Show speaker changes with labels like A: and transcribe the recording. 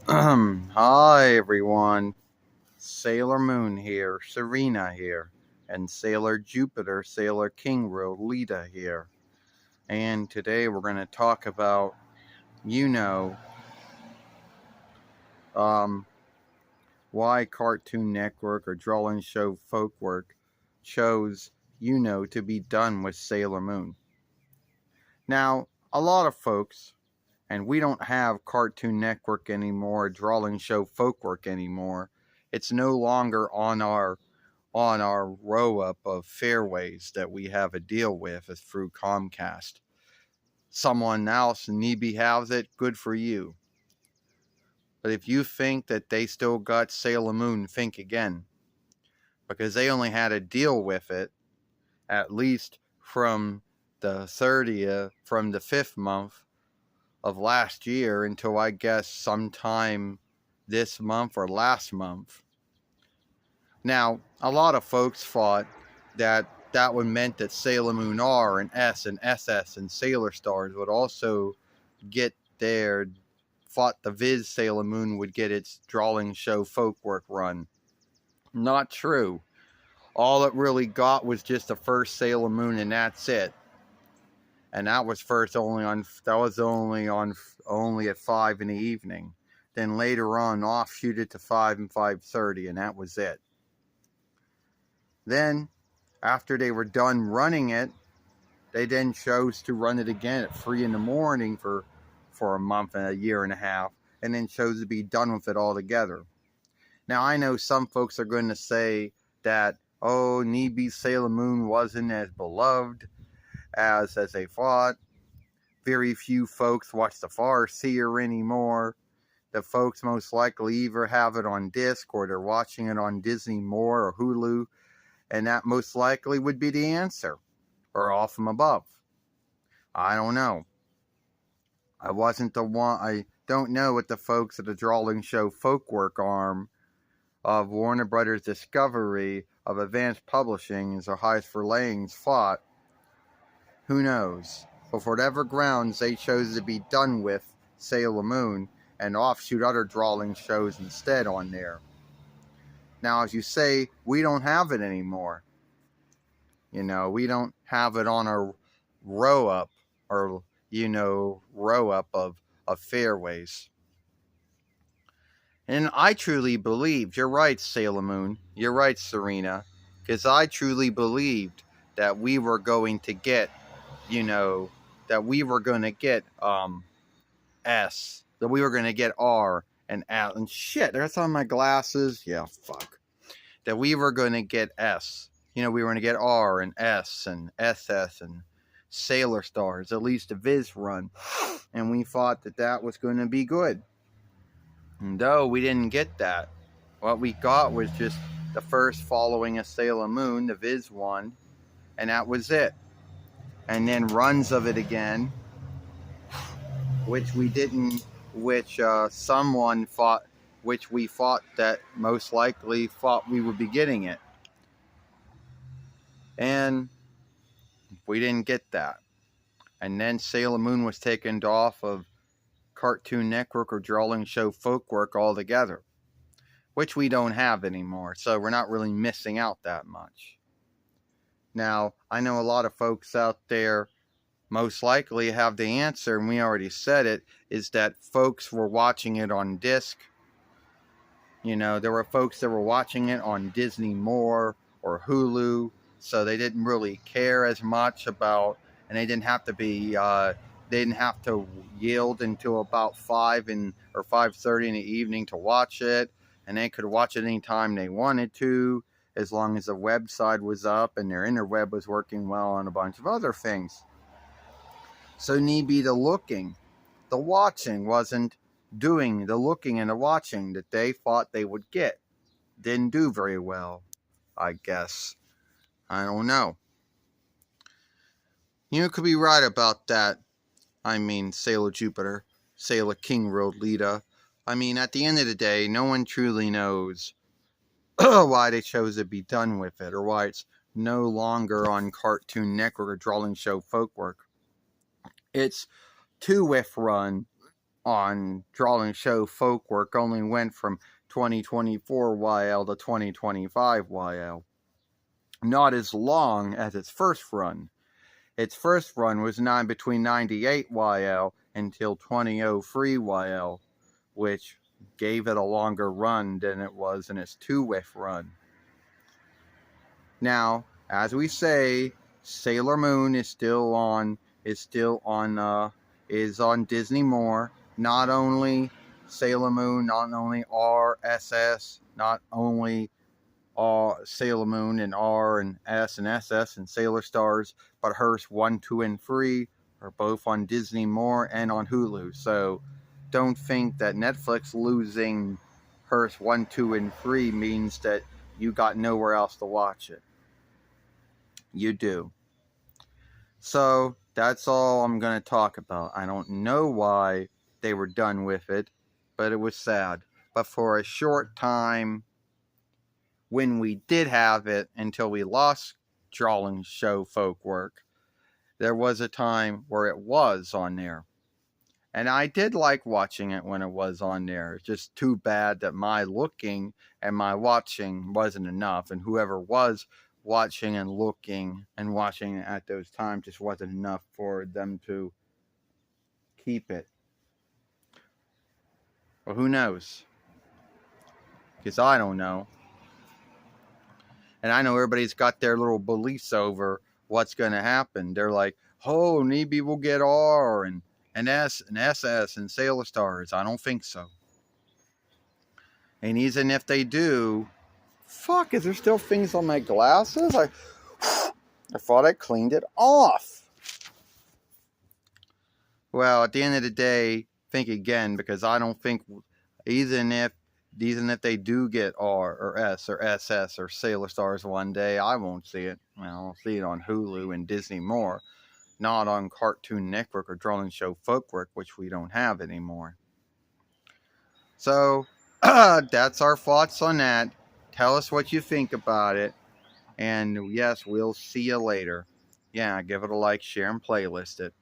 A: Hi everyone, Sailor Moon here, Serena here, and Sailor Jupiter, Sailor King Lita here. And today we're going to talk about, you know, um, why Cartoon Network or Drawing Show Folkwork chose, to be done with Sailor Moon. Now, a lot of folks, and we don't have Cartoon Network anymore, Drawing Show Folkwork anymore. It's no longer on our row up of fairways that we have a deal with is through Comcast. Someone else maybe has it, good for you. But if you think that they still got Sailor Moon, think again. Because they only had to deal with it at least from the 30th, from the 5th month of last year until I guess sometime this month or last month. Now, a lot of folks thought that that would meant that Sailor Moon R and S and SS and Sailor Stars would also get their, thought the Viz Sailor Moon would get its Drawing Show Folkwork run. Not true. All it really got was just the first Sailor Moon, and that's it. And that was only at 5 in the evening. Then later on, offshoot it to 5 and 5:30, and that was it. Then, after they were done running it, they then chose to run it again at 3 in the morning for a month and a year and a half, and then chose to be done with it altogether. Now, I know some folks are going to say that, oh, Neebi Sailor Moon wasn't as beloved as they thought. Very few folks watch the Farseer anymore. The folks most likely either have it on disc or they're watching it on Disney More or Hulu. And that most likely would be the answer, or all from above. I don't know. I wasn't the one. I don't know what the folks at the Drawing Show Folkwork arm of Warner Brothers Discovery of Advanced Publishing or Highest for Layings thought. Who knows? But for whatever grounds, they chose to be done with Sailor Moon and offshoot other drawing shows instead on there. Now, as you say, we don't have it anymore. We don't have it on our row up or, row up of fairways. And I truly believed, you're right, Sailor Moon, you're right, Serena, because I truly believed that we were going to get, that we were going to get S, that we were going to get R and L, and shit, there's on my glasses, yeah, fuck. That we were going to get S. We were going to get R and S and SS and Sailor Stars, at least a Viz run. And we thought that that was going to be good. And though we didn't get that, what we got was just the first following a Sailor Moon, the Viz one, and that was it. And then runs of it again, which we thought that most likely thought we would be getting it. And we didn't get that. And then Sailor Moon was taken off of Cartoon Network or Drawing Show Folkwork altogether, which we don't have anymore, so we're not really missing out that much. Now, I know a lot of folks out there most likely have the answer, and we already said it, is that folks were watching it on disc. There were folks that were watching it on Disney More or Hulu, so they didn't really care as much about, and they didn't have to yield until about 5 or 5:30 in the evening to watch it, and they could watch it anytime they wanted to, as long as the website was up and their interweb was working well and a bunch of other things. So maybe the watching wasn't doing the looking and the watching that they thought they would get. Didn't do very well, I guess. I don't know. You could be right about that. I mean, Sailor Jupiter, Sailor King Lita. I mean, at the end of the day, no one truly knows why they chose to be done with it, or why it's no longer on Cartoon Network or Drawing Show Folkwork. It's 2 with run, on Drawing Show Folkwork only went from 2024 YL to 2025 YL. Not as long as its first run. Its first run was between 98 YL until 2003 YL, which gave it a longer run than it was in its 2-whiff run. Now, as we say, Sailor Moon is on Disney More. Not only Sailor Moon, not only RSS, not only Sailor Moon and R and S and SS and Sailor Stars, but Hearst 1, 2, and 3 are both on Disney More and on Hulu. So don't think that Netflix losing Hearst 1, 2, and 3 means that you got nowhere else to watch it. You do. So that's all I'm going to talk about. I don't know why they were done with it, but it was sad. But for a short time, when we did have it until we lost Drawing Show Folkwork, there was a time where it was on there. And I did like watching it when it was on there. It's just too bad that my looking and my watching wasn't enough. And whoever was watching and looking and watching at those times just wasn't enough for them to keep it. Well, who knows? Because I don't know. And I know everybody's got their little beliefs over what's going to happen. They're like, oh, maybe we'll get R and S and SS and Sailor Stars. I don't think so. And even if they do, fuck, is there still things on my glasses? I thought I cleaned it off. Well, at the end of the day, think again, because I don't think even if they do get R or S or SS or Sailor Stars one day, I won't see it. I'll see it on Hulu and Disney More, not on Cartoon Network or Drawing Show Folkwork, which we don't have anymore. So, that's our thoughts on that. Tell us what you think about it. And yes, we'll see you later. Yeah, give it a like, share, and playlist it.